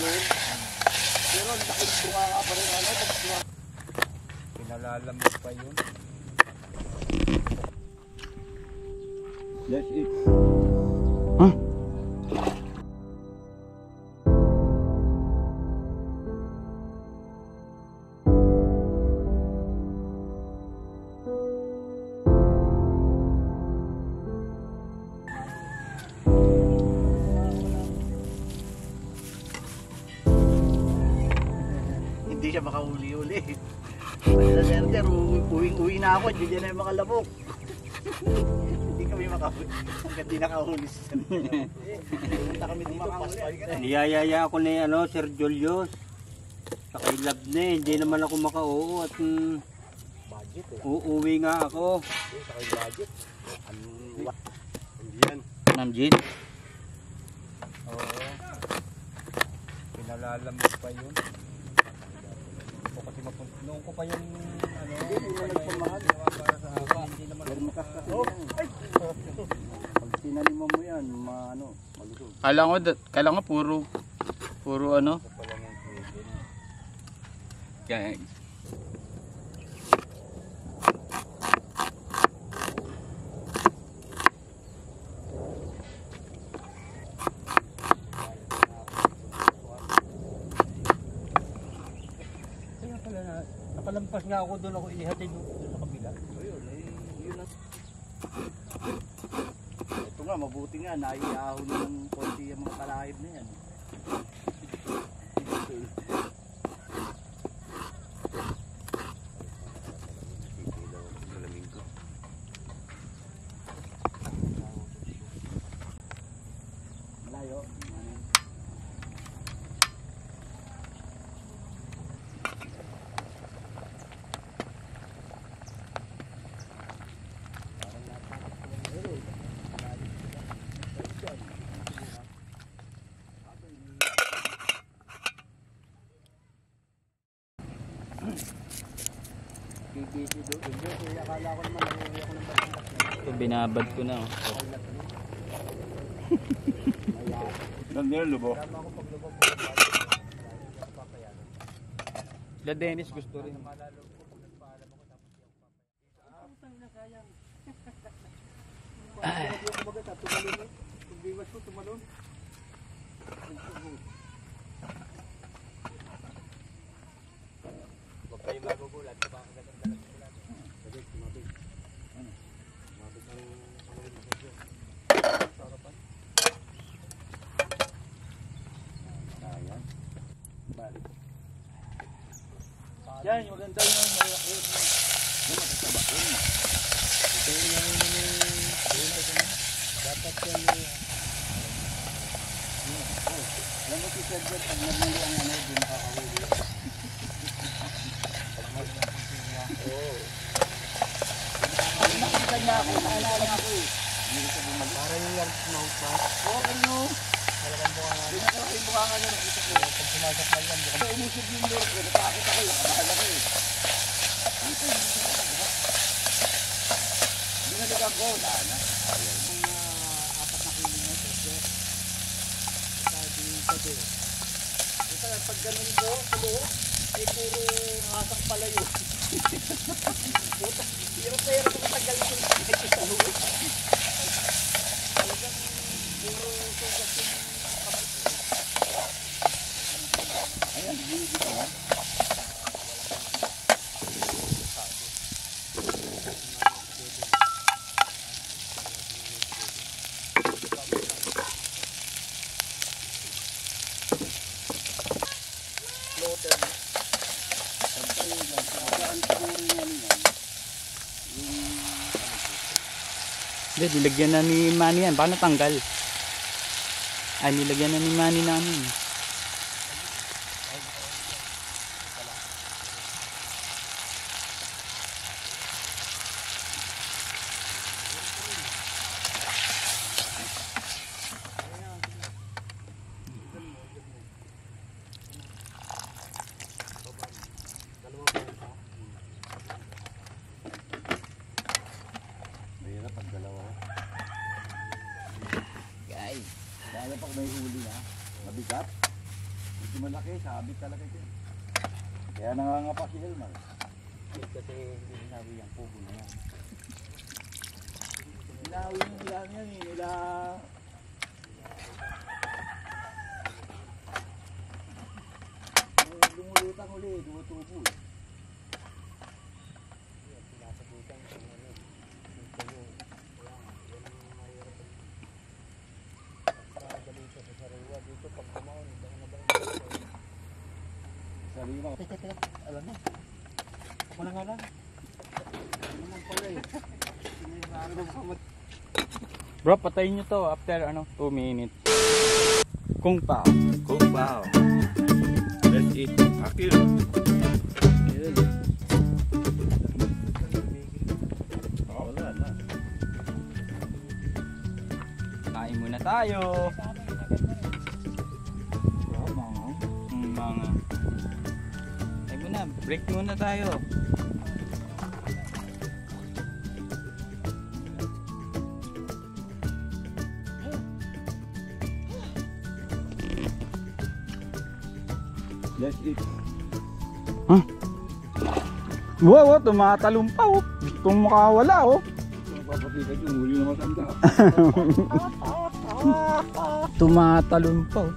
yun. Pero laki bunga nga pa rin ano. Pinalalamog pa yun. That's it. Huh? Hindi siya makahuli-huli. Sir, uwing-uwi na ako, dyan na yung mga labok. Hindi kami makahuli. Hanggang di nakahuli si Sir. Punta kami dito, paspal ka na. Niyayaya ako ni Sir Julius. Sa kay Labne, hindi naman ako makauo at Budget eh. uuwi nga ako. Sa kay budget. Hindi yan. Namjid? Oo. Pinalalamog pa yun. O kasi noon ko pa yung para sa akin, hindi naman ako makauo. Pag tinaniman mo yan, malusog. Kala ko puro ano. Kaya nakalampas nga ako doon, ako inihatid doon sa kabila. Ayun, yun na. Ito nga, mabuti nga, naiahon ng konti yung mga kalahib na yan. Malayo. Busy doon. Hindi, akala ko naman nahuwi ako ng Batangas. ito binabad ko na. Nandiyan lubo. Sila Dennis gusto rin. Huwag kayo magugulat. Yan, maganda yung malakit. Ito yung dapat yan alam mo si Sergio, pag nagmali ang di makakahuli. Pag nagmali oo. Nakita niya ako, naalala ako eh. Para yung large mouth ba? Oo, ano? Talagang bunga nga. Hindi na yung bunga nga niya, nakita ko. Pag sumasak na lang. Kasi umusog yung lure ko, natakot ako, nakabahan ako eh. Hindi na nagagawa, wala na. Mga 4 na kilo na ito. Sabi. Ito, pag ganun ko, sa loob, ay puro ngasang pala yun. Puta, pero matagal ko sa loob. Talagang puro sugat yung kapit. Ayan, hindi ka lang. Hindi, nilagyan na ni Manny yan. Paano tanggal? Ay, nilagyan na ni Manny namin. Guys, lalo pag may huli na, mabigat. Medyo malaki, sabit talaga ito. Kaya nangangapa si Elmar. Kasi hindi sinabi yung pugo na yan. Inawi yung nila yan eh, nila... Lumulutang uli, dumutubo eh. Sariwa. Alam mo. Ako na nga lang. Ano naman pala eh. Bro, patayin nyo to after 2 minutes. Kung pao. Kung pao. Let's eat. Akil. Wala na. Kain muna tayo. Mga. Ay muna, break muna tayo. Let's eat. Wow, tumatalumpaw. Gustong makawala oh. Papatikat yung huli na matanda. Tumatalumpaw.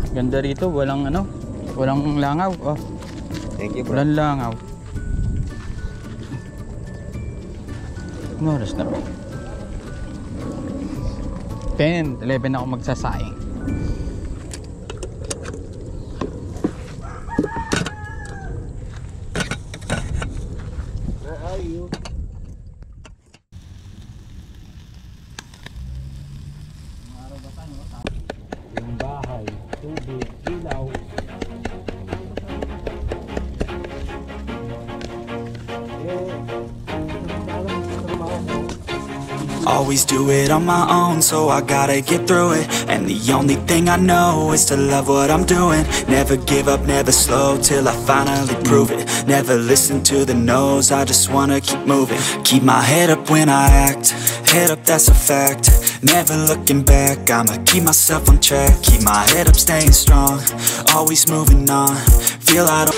Ganda rito, walang langaw. Oh, Thank you, bro. walang langaw. Ano oras na ba? 10, 11 ako magsasaing. Where are you? Yung bahay, tubig, ilaw. Always do it on my own, so I gotta get through it. And the only thing I know is to love what I'm doing. Never give up, never slow, till I finally prove it. Never listen to the no's, I just wanna keep moving. Keep my head up when I act, head up, that's a fact. Never looking back, I'ma keep myself on track. Keep my head up, staying strong, always moving on. Feel I don't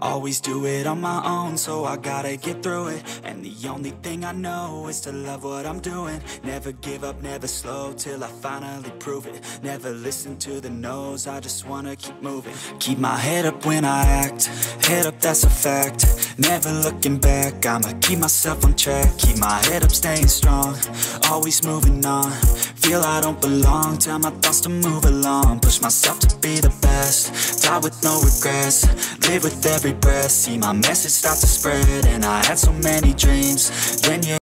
Always do it on my own, so I gotta get through it. And the only thing I know is to love what I'm doing. Never give up, never slow, till I finally prove it. Never listen to the no's, I just wanna keep moving. Keep my head up when I act, head up, that's a fact. Never looking back, I'ma keep myself on track. Keep my head up, staying strong, always moving on. Feel I don't belong, tell my thoughts to move along. Push myself to be the best, die with no regrets. Live with every breath, see my message start to spread. And I had so many dreams, then you